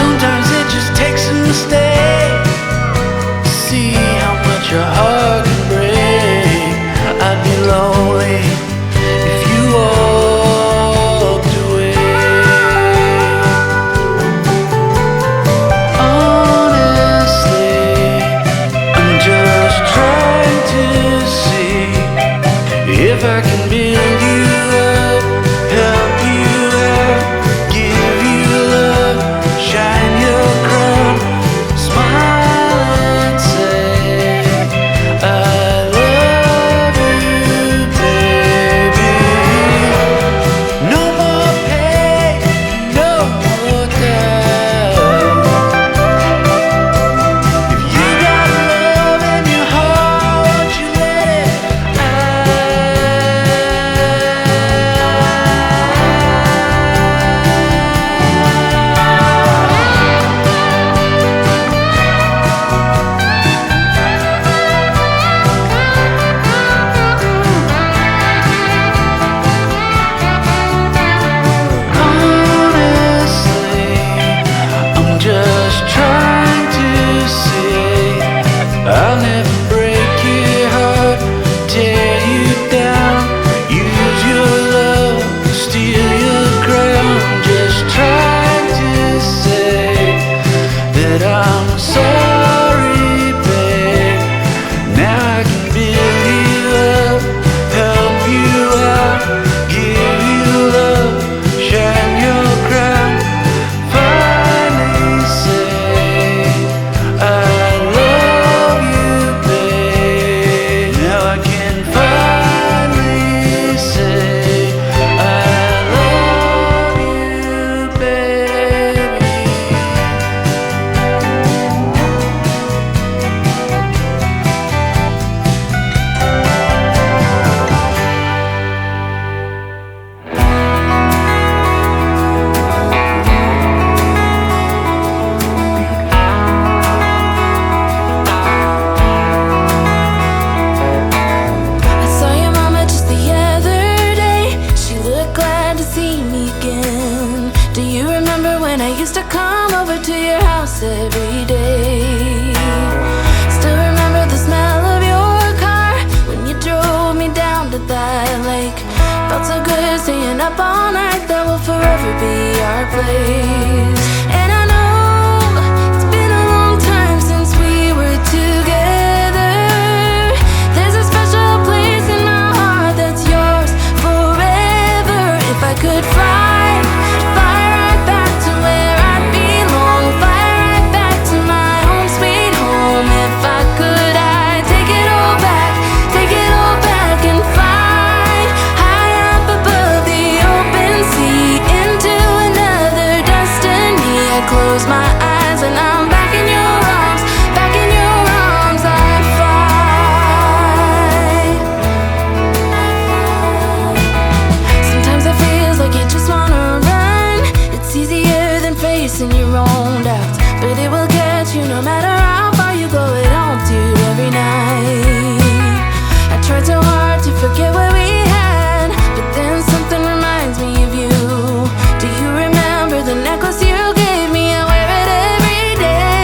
Sometimes it just takes a mistake to see how much your heart can break. I'd be lonely if you walked away. Honestly, I'm just trying to see if I can build you up, help you out, give you love, shine your crown, smile and say I love you, baby. No more pain, no more doubt. If you got love in your heart, won't you let it Honestly, I'm just trying to say I'll never break your heart, tear you down, use your love, steal your crown. Just trying to say that I'm sorry, babe. Now I can build you up, help you out, give you love, shine your crown, finally say I love you, babe. Now I can finally say I love you, baby. I saw your mama just the other day. She looked glad to see me again. Do you remember when I used to come over to your house every day? Still remember the smell of your car when you drove me down to that lake. Felt so good staying up all night. That will forever be our place. And I know it's been a long time since we were together. There's a special place in my heart that's yours forever. If I could fly right back to where I belong, fly right back to my home, sweet home. If I could, I'd take it all back and fly high up above the open sea into another destiny. I close my eyes and I'm back in your arms, back in your arms. I fly. Sometimes it feels like you just wanna run. It's easier than facing your own doubts, but it will get you no matter how far you go. It haunts you every night. I tried so hard to forget what we had, but then something reminds me of you. Do you remember the necklace you gave me? I wear it every day.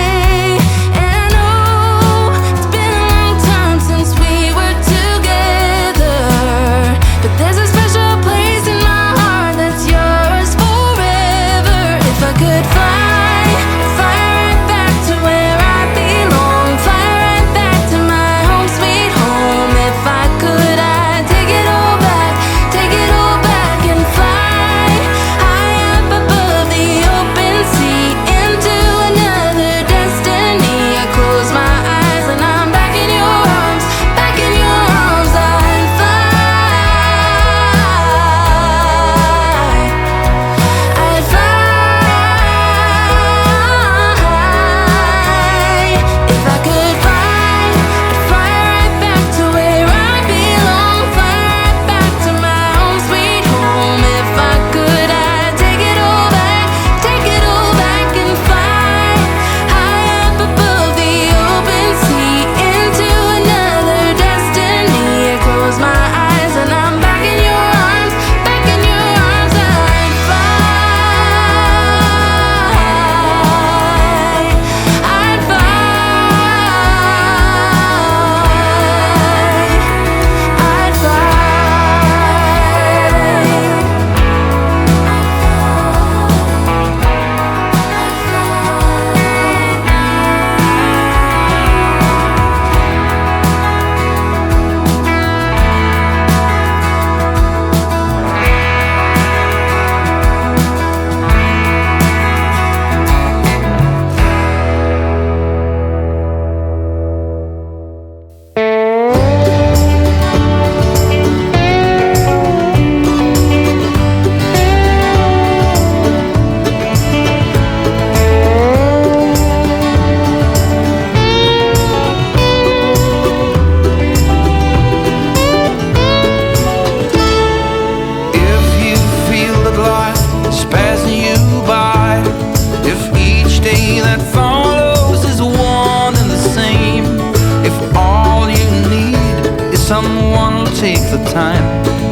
someone will take the time.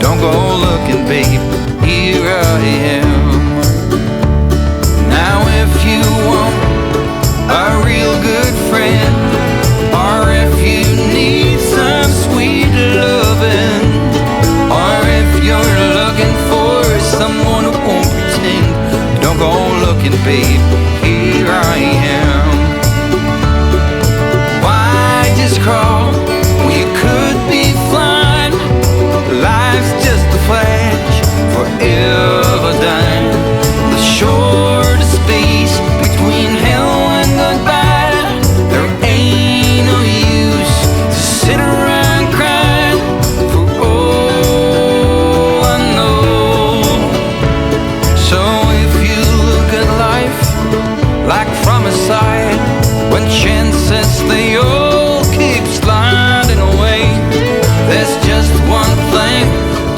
Don't go looking, babe, here I am. Now if you want a real good friend, or if you need some sweet loving, or if you're looking for someone who won't pretend, don't go looking, babe, here I am. Why just crawl when you could be flying? Life's just a flash, forever dying. The shortest space between hell and goodbye. There ain't no use to sit around crying for all I know. So if you look at life like from a side, when chances they all keep sliding away, there's just one thing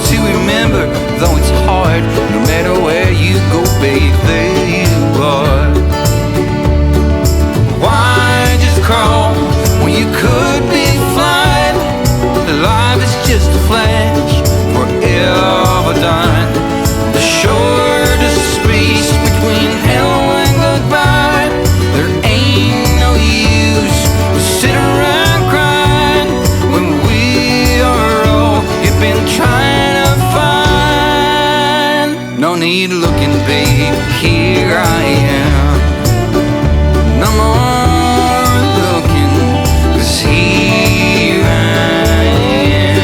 to remember, though it's hard, no matter where you go, babe, there you are. Why just crawl when you could be flying? Life is just a flash, forever dying. The shortest space between hell and goodbye. There ain't no use to sit around crying when we are all you've been trying to find. No need looking, babe, here I am. No more looking, 'cause here I am.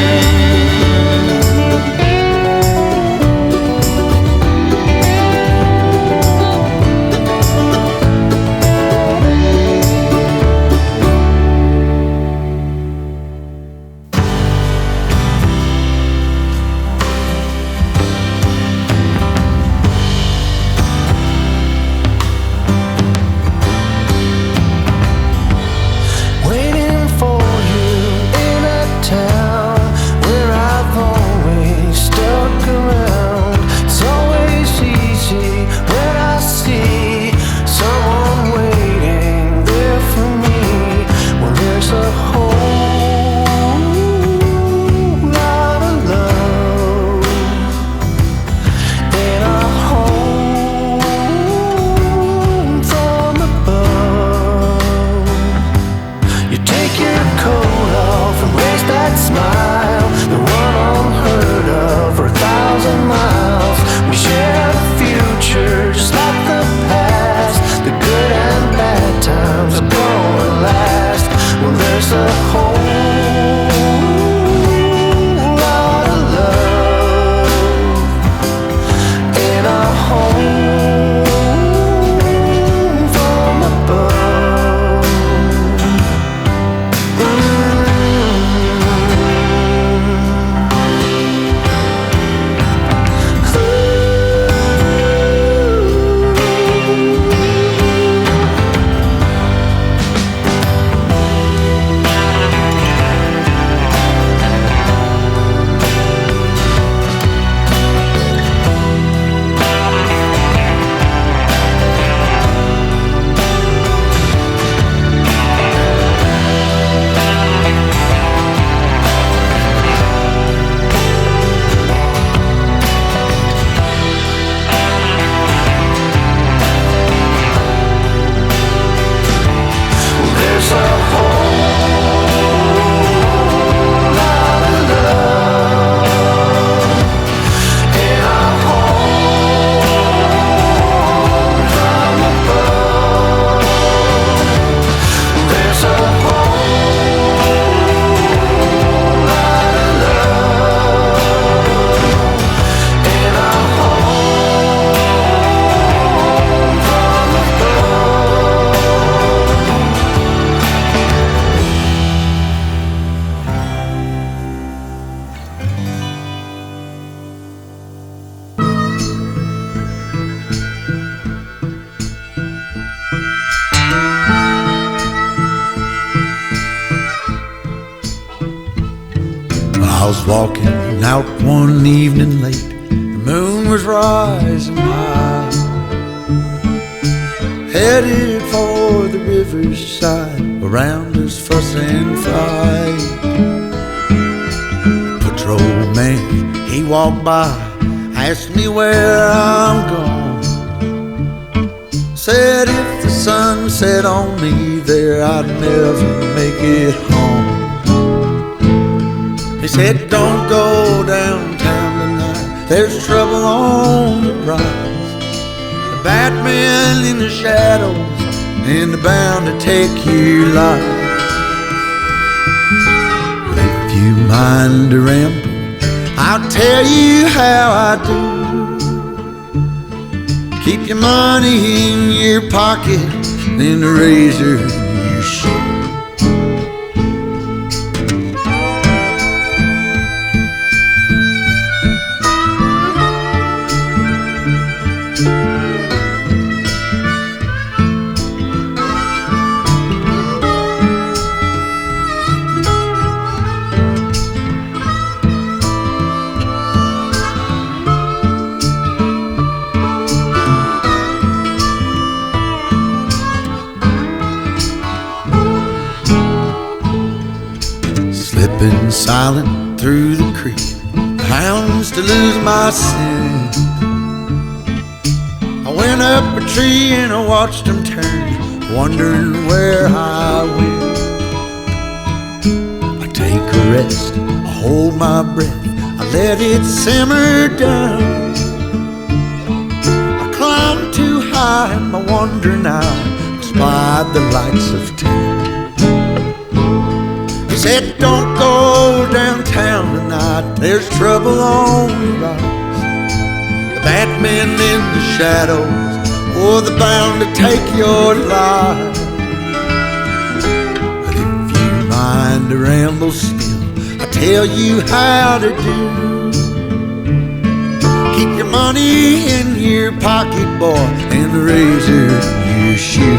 Waiting for you in a town where I've always stuck around. It's always easy when I see someone waiting there for me. When there's a whole lot of love in a home from above. You take your coat off and raise that smile, the one unheard of for 1,000 miles. We share the future just like the past. The good and bad times are gonna last. Well, there's a whole lot of love in a home from above. There's a whole lot of love in a home from above. There's a whole lot of love in a home from above. I was walking out one evening late, the moon was rising high, headed for the riverside, around us fuss and fight. man, he walked by, asked me where I'm gone. Said if the sun set on me there, I'd never make it home. He said, don't go downtown tonight, there's trouble on the rise. The Batman in the shadows, and they're bound to take your life. If you mind to ramble, I'll tell you how I do. Keep your money in your pocket, then the razor in your shoe. Slipping silent through the creek, the hounds to lose my scent. I went up a tree and I watched them turn, wondering where I went. I take a rest, I hold my breath, I let it simmer down. I climb too high in my wandering eye, spied the lights of town. He said, don't go downtown tonight, there's trouble on the rise. The Batman in the shadows, oh, they're bound to take your life. But if you mind to ramble still, I'll tell you how to do. Keep your money in your pocket, boy, and the razor in your shoe.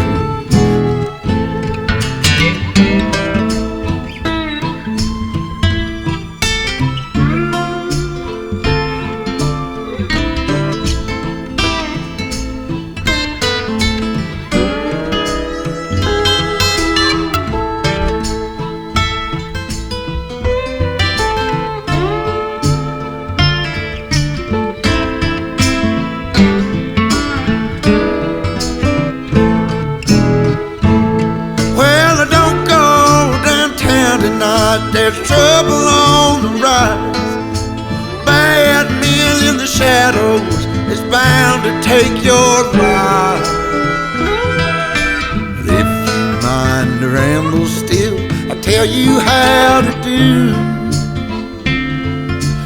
There's trouble on the rise. Bad men in the shadows is bound to take your life. But if you mind to ramble still, I'll tell you how to do.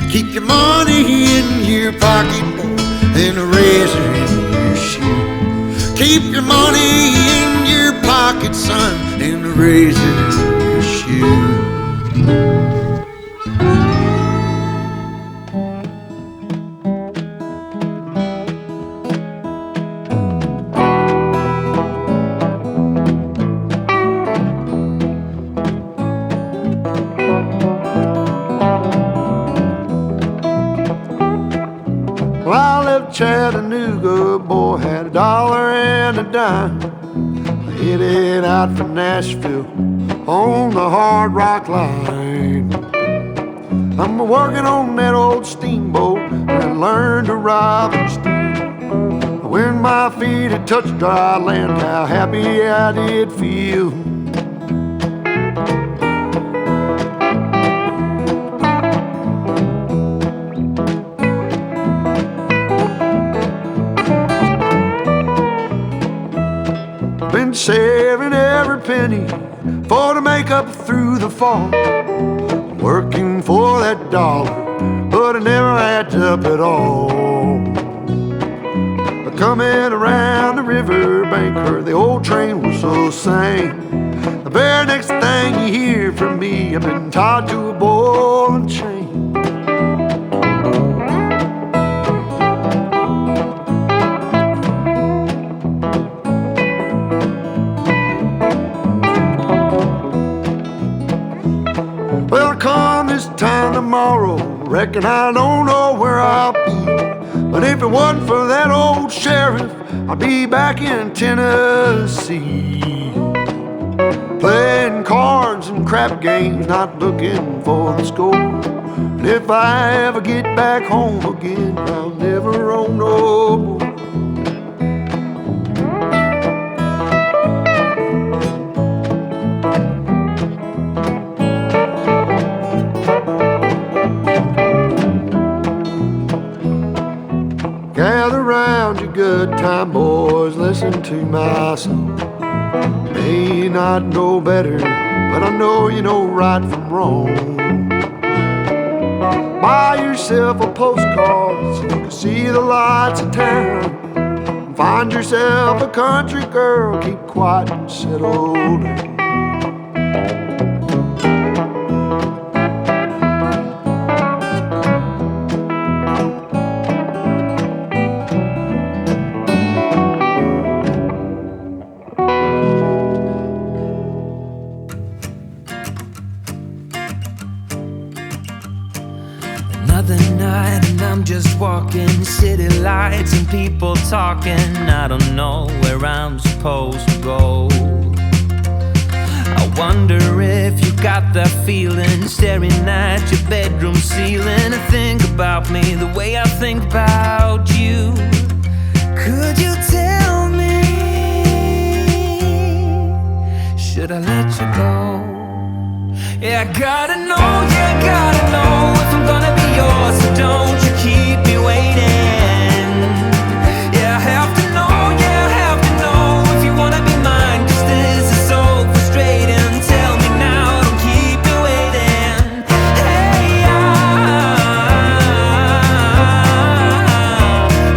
Keep your money in your pocket, boy, and a razor in your shoe. Keep your money in your pocket, son, and a razor in your shoe. Well, I left Chattanooga, boy, had $1 and a dime. Headed out for Nashville on the Hard Rock Line. I'm working on that old steamboat and I learned to ride and steam. When my feet had touched dry land, how happy I did feel. Been saving every penny for to make up through the fall. Working for that dollar, but it never adds up at all. Coming around the riverbank, heard the old train whistle sing. The very next thing you hear from me, I've been tied to a ball and chain. Well, come this time tomorrow, reckon I don't know where I'll be. But if it wasn't for that old sheriff, I'd be back in Tennessee, playing cards and crap games, not looking for the score. And if I ever get back home again, I'll never roam no more. Gather round, you good time boys, listen to my song. May not know better, but I know you know right from wrong. Buy yourself a postcard so you can see the lights of town. Find yourself a country girl, keep quiet and settle down. Another night and I'm just walking, city lights and people talking. I don't know where I'm supposed to go. I wonder if you got that feeling, staring at your bedroom ceiling. And think about me the way I think about you. Could you tell me, should I let you go? Yeah, I gotta know, yeah, I gotta know if I'm gonna be yours, so don't you keep me waiting. Yeah, I have to know, yeah, I have to know if you wanna be mine, 'cause this is so frustrating. Tell me now, don't keep me waiting.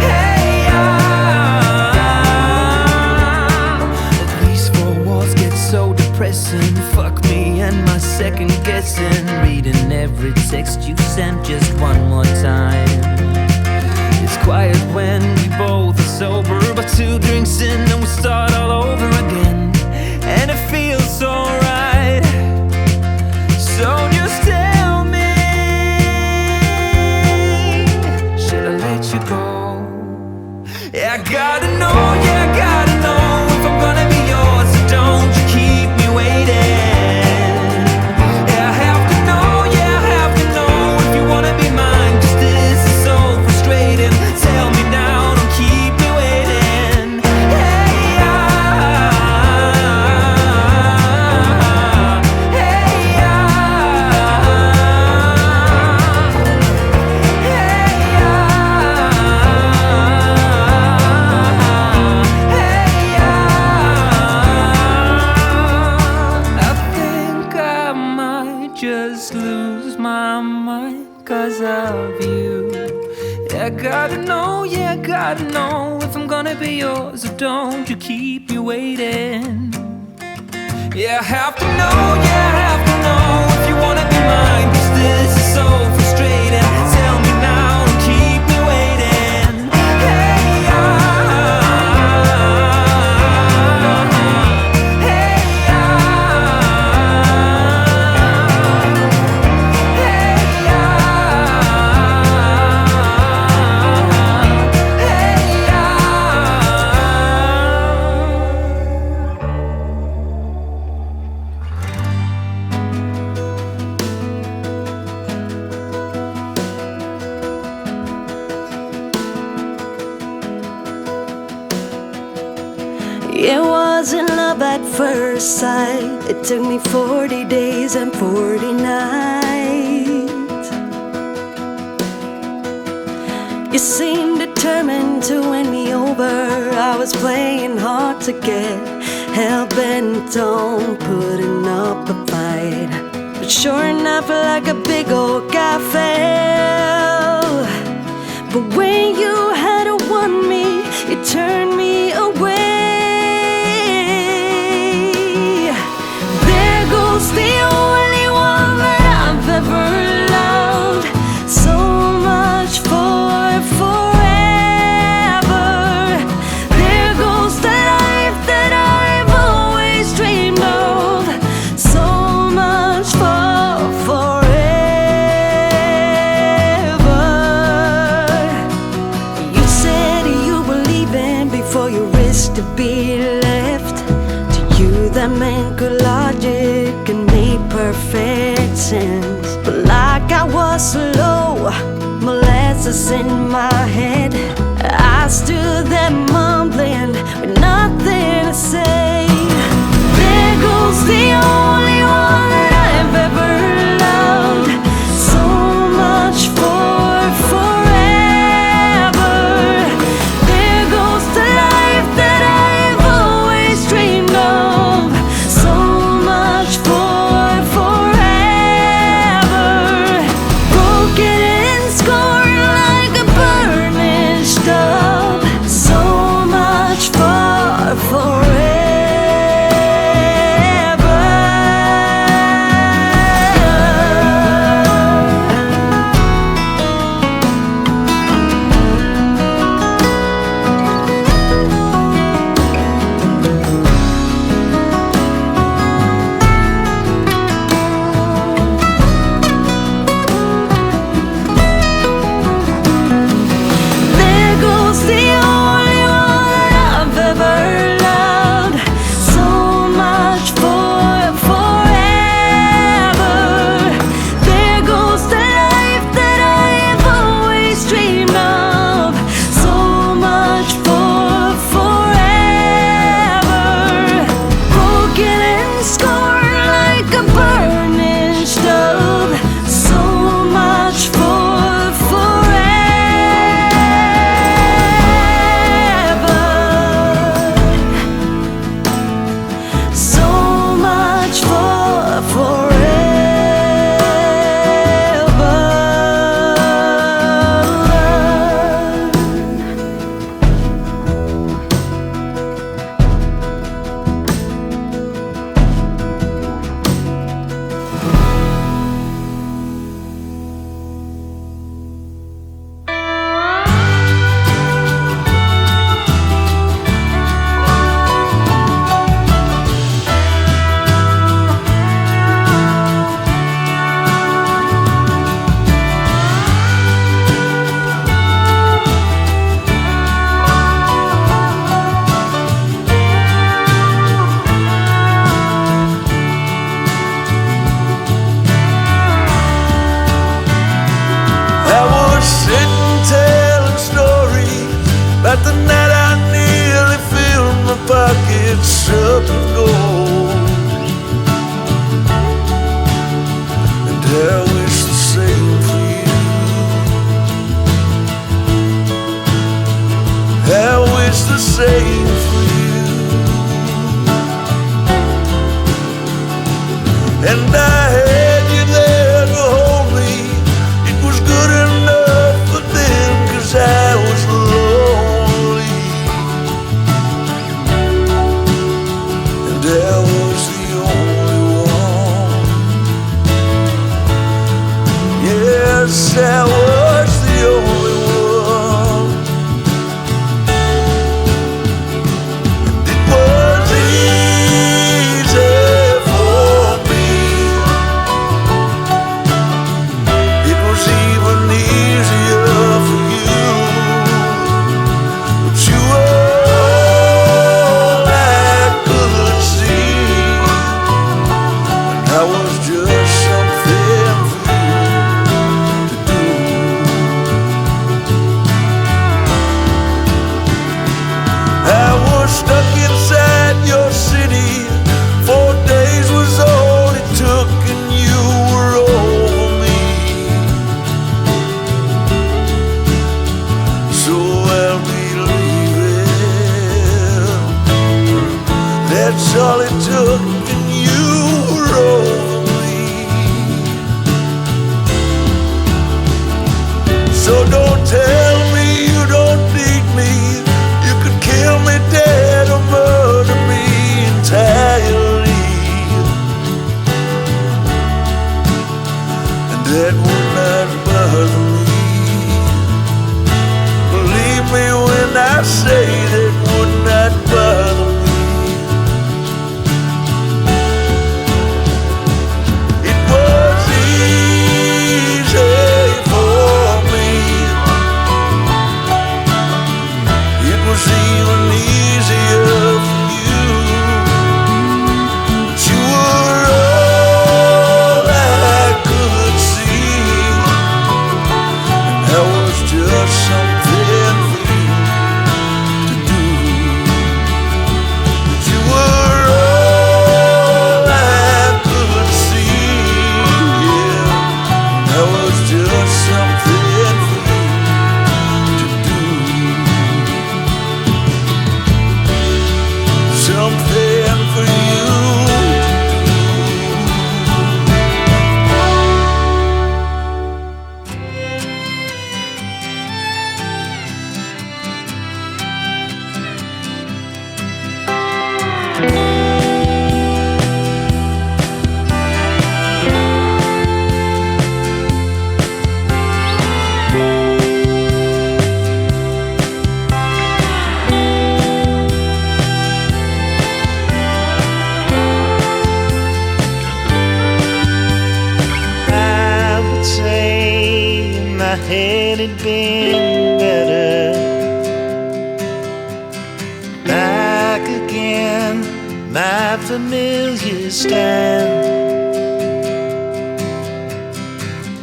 Hey, these four walls get so depressing. Fuck me and my second guessing, reading every text you sent just one more time. It's quiet when we both are sober, but 2 drinks in and we start all over again. And it feels so right. So just tell me, should I let you go? Yeah, I gotta know, yeah, I gotta know if I'm gonna be yours, so don't you keep me waiting. Just lose my mind 'cause of you. Yeah, I gotta know, yeah, I gotta know if I'm gonna be yours, or don't you keep me waiting. Yeah, I have to know, yeah, I have to know if you wanna be mine, 'cause this is so frustrating. Tell me now, don't keep me waiting. Hey, It wasn't love at first sight. It took me 40 days and 40 nights. You seemed determined to win me over. I was playing hard to get, hell-bent on putting up a fight. But sure enough, like a big old guy fell. But when you had won me, you turned me away. The only one that I've ever loved, so much for forever. There goes the life that I've always dreamed of, so much for forever. You said you were leaving before you risked to be left. To you that meant good logic and perfect sense, but like I was alone. voices in my head. I stood there mumbling with nothing to say. There goes the only one that I've ever loved. So much for forever. There goes the life that I've always dreamed of. So much for forever. Broken and scorned like a burning stub. So much for forever. There goes the only one I've ever loved. So much for forever. There goes the life that I've always dreamed of. So much for forever. Broken and scorned like a burning stub. So much for forever. So much for I was sitting telling stories about the night I nearly filled my pockets up with gold. And I wish the same for you. I wish the same for you. And I had you there to hold me. It was good enough for them, 'cause I was lonely. And I was the only one. Yes, I was the only one. And it was easy for me. It was even easier for you. But you were all I could see. And I was just something for you to do. I was stuck inside your city. 4 days was all it took, and you were over me. So I'll be leaving. That's all it took, and you were over me. So don't tell me you don't need me. You could kill me dead or murder me entirely. And that would not bother me. Believe me when I say that would not bother me. had it been better. Back again, my familiar stand.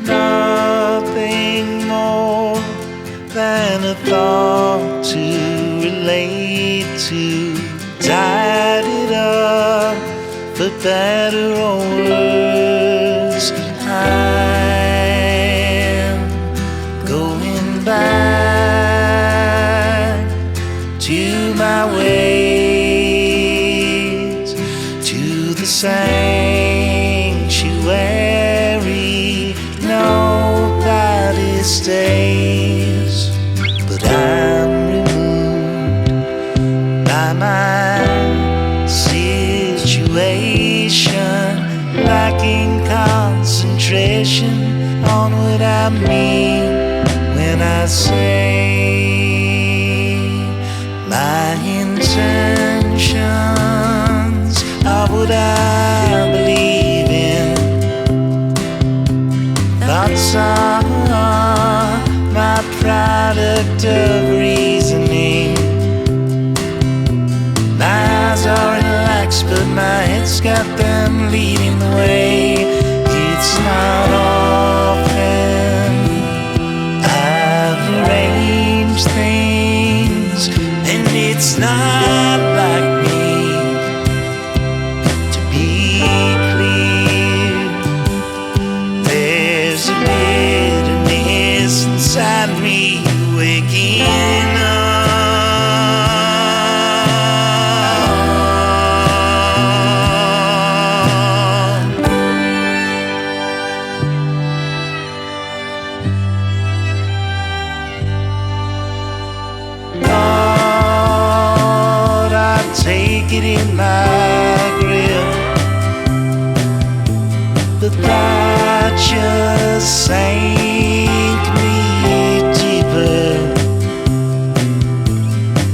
Nothing more than a thought to relate to. Tied it up for better or worse. I'm going back to my ways, to the sanctuary. Nobody stays, but I'm removed by my situation, lacking concentration on what I mean when I say my intentions are what I believe in. Thoughts are my product of reasoning. My eyes are relaxed, but my head's got them leading the way. It's not often I've arranged things, and it's not like me to be clear. There's a bitterness inside me waking up. Take it in my grip, but that just sank me deeper.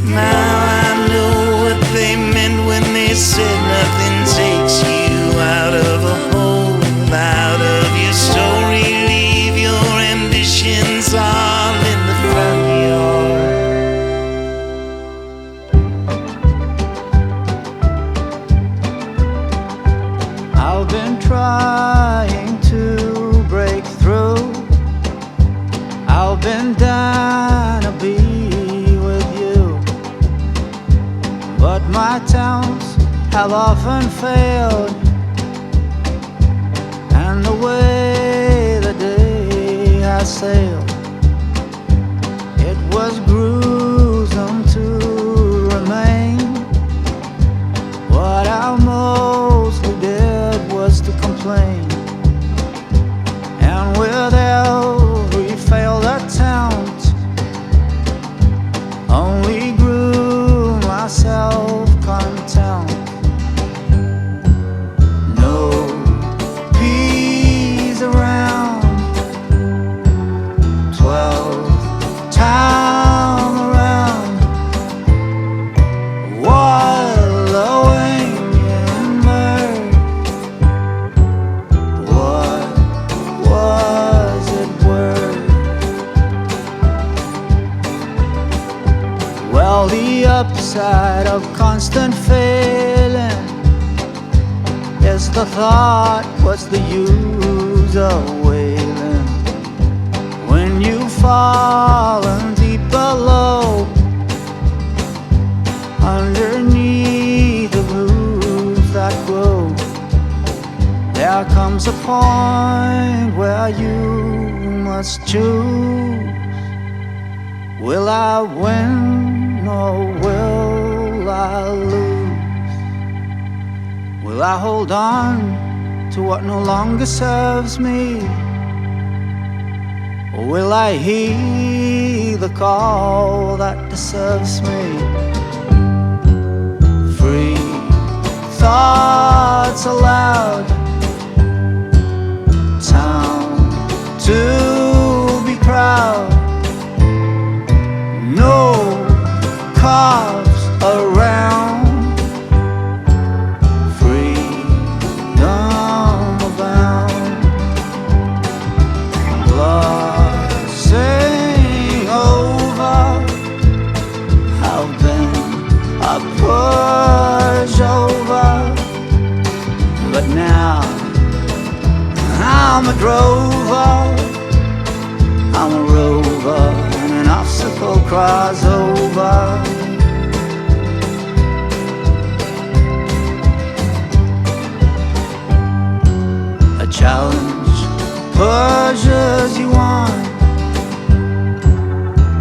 Now I know what they meant when they said nothing takes you out of a hole, out of your story. Leave your ambitions all in the front yard. I've been trying to break through. I've been dying to be with you, but my attempts have often failed, and the way the day has sailed, it was gruesome to remain. What I mostly did was to complain, and with every failed attempt, only grew my self-contempt. No peace around, 12th time around, wallowing in murk. What was it worth? Well, the upside of constant failing is the thought, what's the use of wailing when you've fallen deep below, underneath the roots that grow. There comes a point where you must choose. Will I win or will I lose? Will I hold on to what no longer serves me? Or will I heed the call that deserves me? Free thoughts aloud, time to be proud. No cops around, freedom abound. Blossom but now I'm a drover, I'm a rover, and an obstacle crossover. A challenge pushes you on.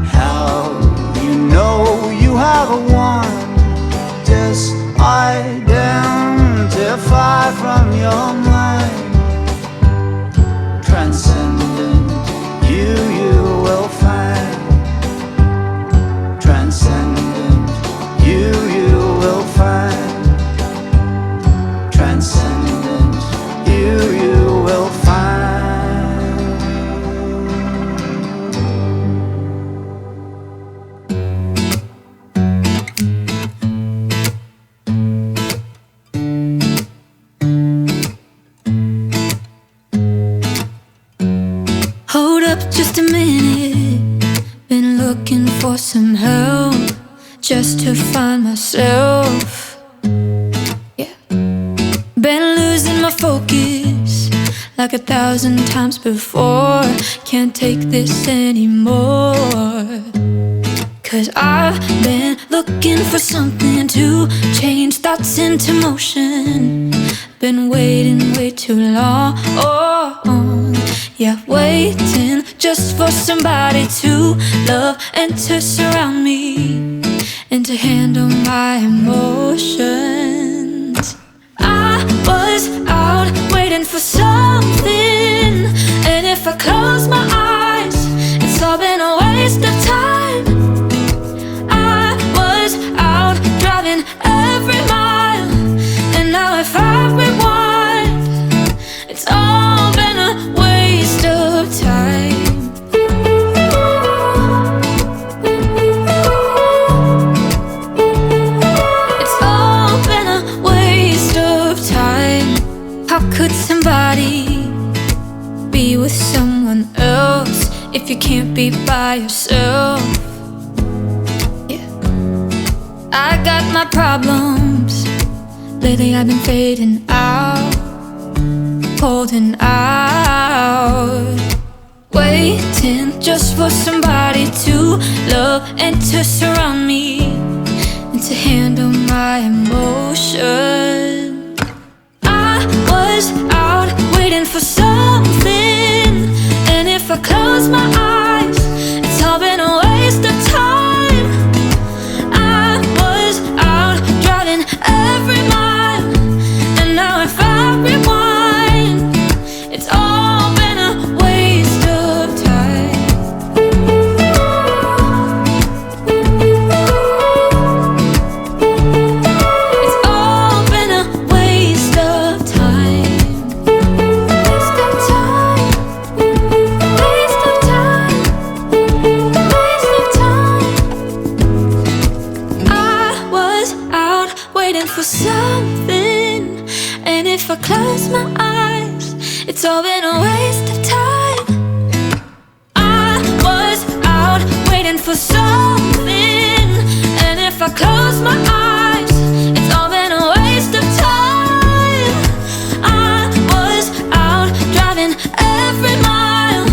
How you know you have a one? Just identify from your mind. Transcendent you, you will find. Transcendent you, you will find. Transcendent you, you will find. Hold up just a minute. Been looking for some help just to find myself. Yeah. Been losing my focus like 1,000 times before. Can't take this anymore. 'Cause I've been looking for something to change thoughts into motion. Been waiting way too long. Yeah, waiting just for somebody to love and to surround me and to handle my emotions. I was out waiting for something, and if I close my eyes, it's all been a waste of time. I was out driving every mile, and now if I rewind, it's all been a waste of time. It's all been a waste of time. How could somebody be with someone else if you can't be by yourself? Yeah. I got my problems. Lately I've been fading out, holding out, waiting just for somebody to love and to surround me and to handle my emotions. I was out waiting for something, and if I close my eyes, it's all been a waste of time. I was out driving every mile, and now if I rewind, it's all been a waste of time. It's all been a waste of time. Waste of time. Waste of time. Waste of time. I was out waiting for something, and if I close my eyes, it's all been a waste of time. I was out waiting for something, and if I close my eyes, it's all been a waste of time. I was out driving every mile,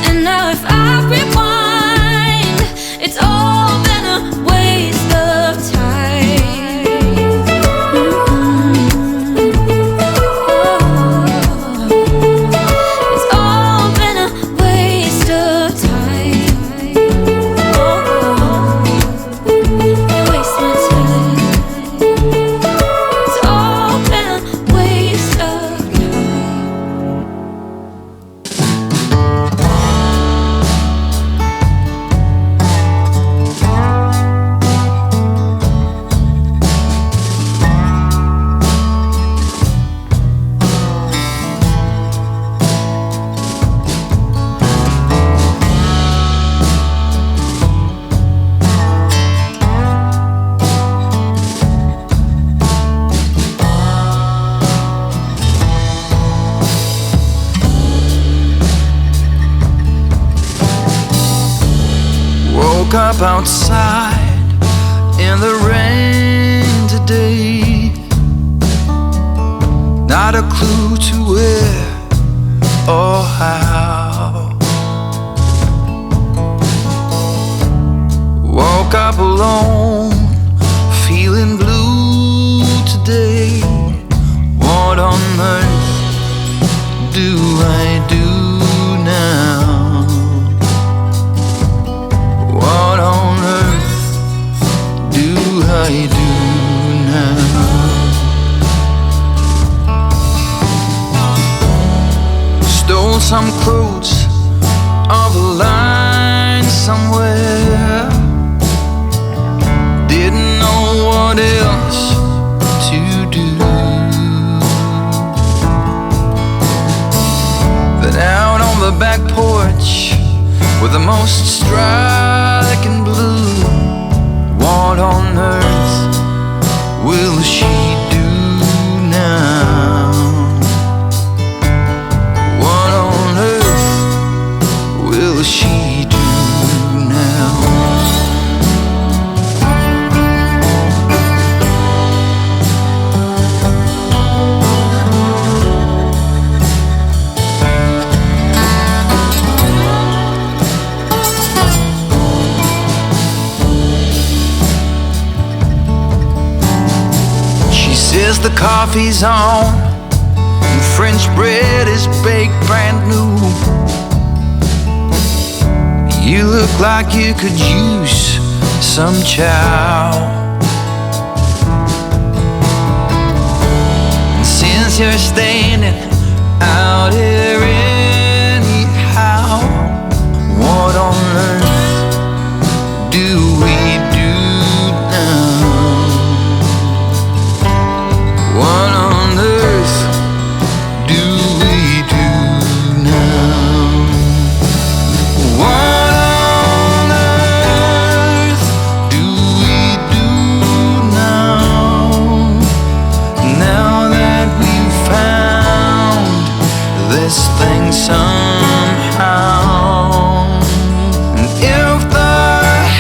and now if I rewind, it's all been a waste of time. It's all been a waste of time. You waste my time. It's all been a waste of Woke up outside in the rain today. not a clue to where or how. Woke up alone, feeling blue today. What on earth do I do now? What on earth do I do now? Stole some quotes of a line somewhere. Didn't know what else to do. But out on the back porch with the most striking blue, what on earth will she do now? What on earth will she do now? Says the coffee's on and French bread is baked brand new. You look like you could use some chow. And since you're standing out here anyhow, what on earth do we do now? What on earth do we do now? What on earth do we do now? Now that we've found this thing somehow. And if the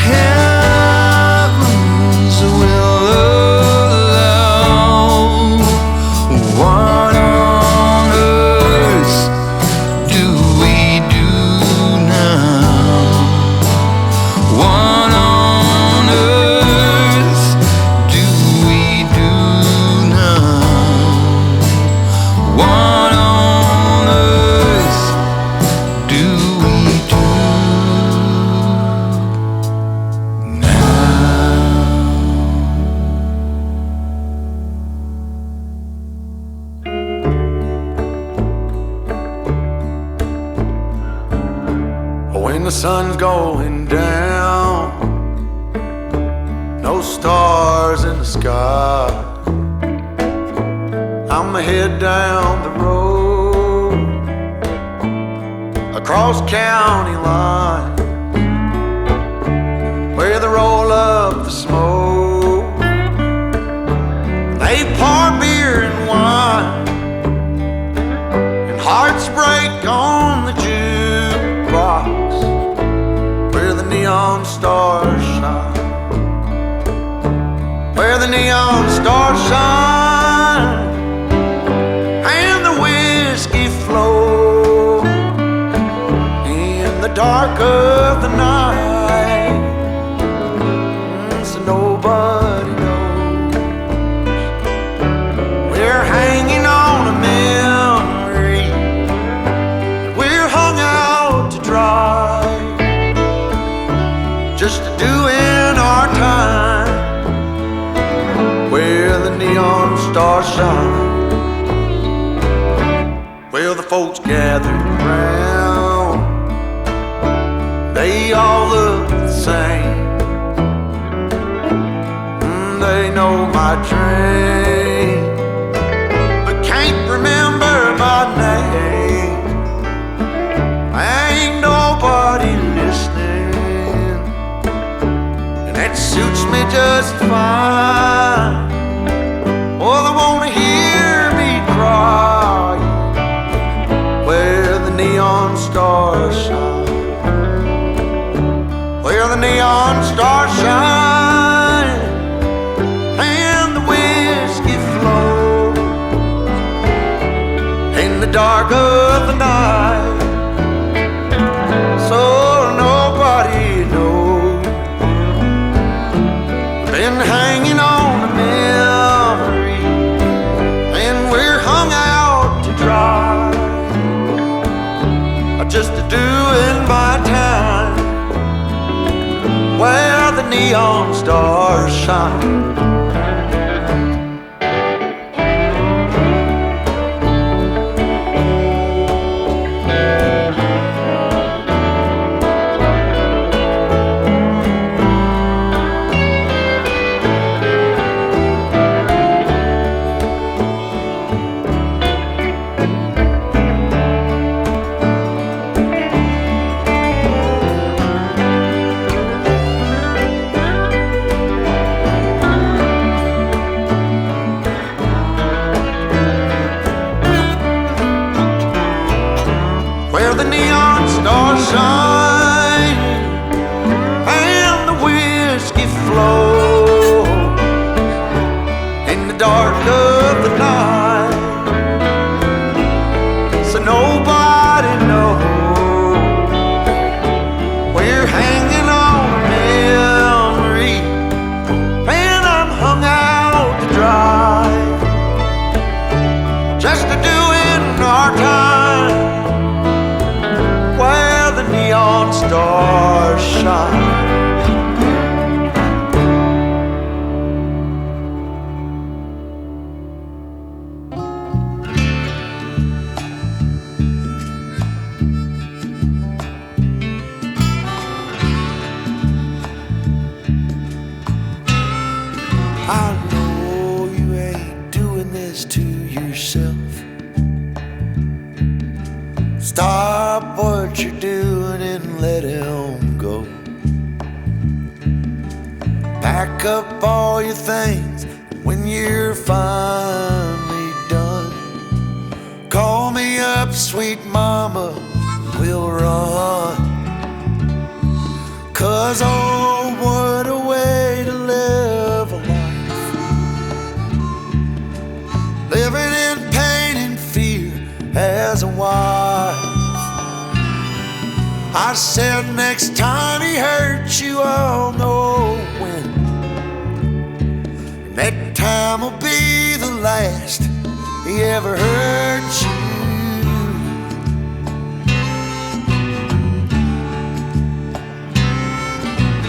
heavens will allow, what on earth do we do now? What on earth do we do now? What on earth do we do now? When the sun's going down, no stars in the sky, I'ma head down the road across county line, where they roll up the smoke, they pour beer and wine, and hearts break on the jukebox where the neon stars shine, where the neon stars shine, and the whiskey flow in the dark of the night, so nobody knows we're hanging on a memory, we're hung out to dry, just doing our time where the neon stars shine. Well, the folks gathered around, they all look the same. They know my train, but can't remember my name. Ain't nobody listening, and that suits me just fine. Oh, they wanna hear me cry where the neon the dark of the night, so nobody knows. Been hanging on a memory, and we're hung out to dry, just doing my time where the neon stars shine. Shine and the whiskey flows in the dark of the night, so nobody knows. We're hanging on a memory, and I'm hung out to dry, just doing our time where the neon stars shine. I know you ain't doing this to yourself. Stop what you're doing and let him go. Pack up all your things when you're finally done. Call me up, sweet mama, we'll run. 'Cause oh, what a way to live a life, living in pain and fear as a wife. I said next time he hurts you, I'll know when. And that time will be the last he ever hurt you.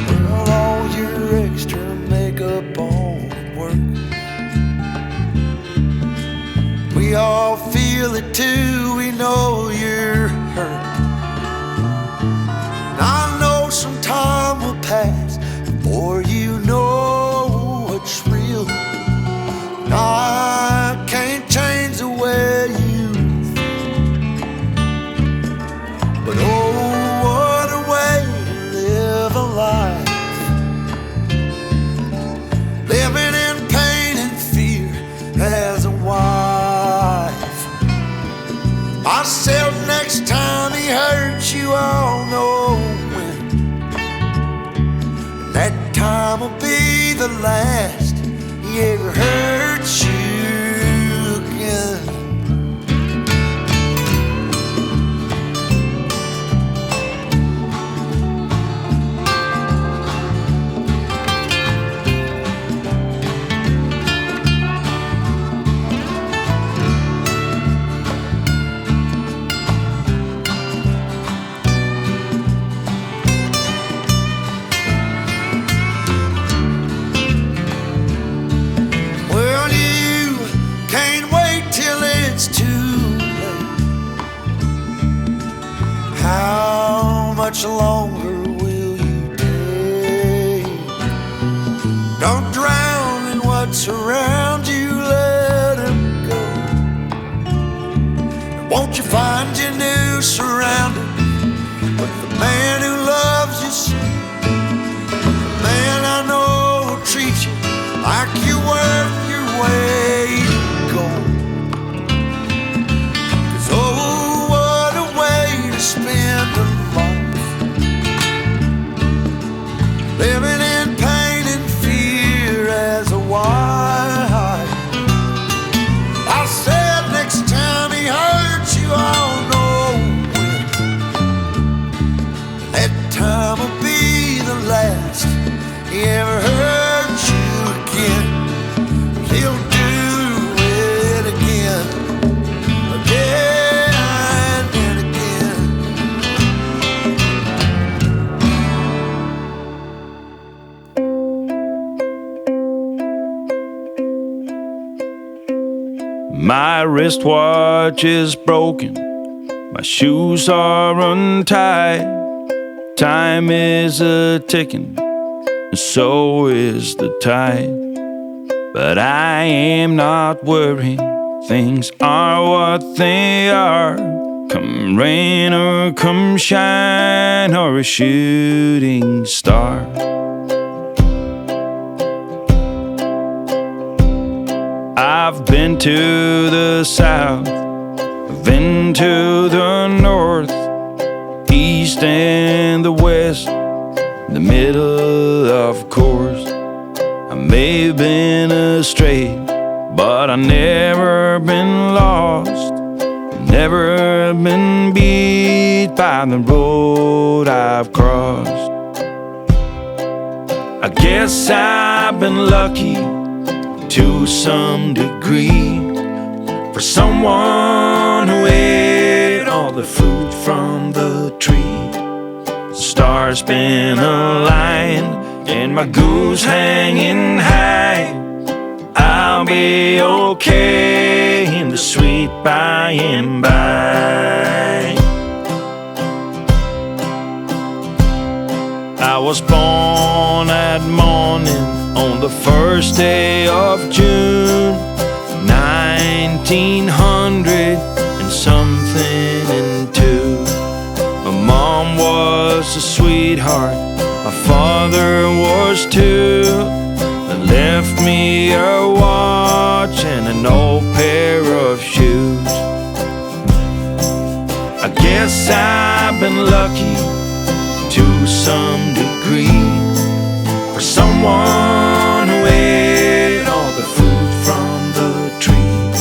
Well, all your extra makeup on at work, we all feel it too, we know you're hurt. I know some time will pass before you know what's real. I can't change the way you feel, but oh, what a way to live a life, living in pain and fear as a wife. I said next time he hurts you, I'll know when. And that time will be the last he ever hurts you again. How much longer will you take? Don't drown in what's around you, let him go. Won't you find your new surroundings with the man who loves you so? The man I know will treat you like you're worth your weight in gold. 'Cause oh, what a way to spend a life, living in pain and fear as a wife. I said next time he hurts My wristwatch is broken, my shoes are untied. Time is a-ticking, and so is the tide. But I am not worried, things are what they are. Come rain or come shine or a shooting star. I've been to the south, I've been to the north, east and the west, the middle of course. I may have been astray, but I've never been lost, never been beat by the road I've crossed. I guess I've been lucky to some degree, for someone who ate all the fruit from the tree. Stars been aligned and my goose hanging high. I'll be okay in the sweet by and by. I was born at morning on the first day of June, 1900 and something and two. My mom was a sweetheart, my father was too. They left me a watch and an old pair of shoes. I guess I've been lucky to some degree, for someone who ate all the fruit from the tree.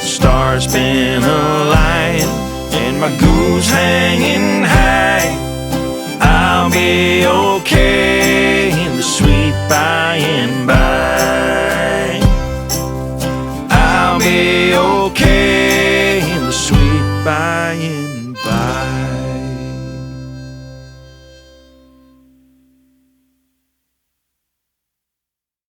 Stars been aligned and my goose hanging high.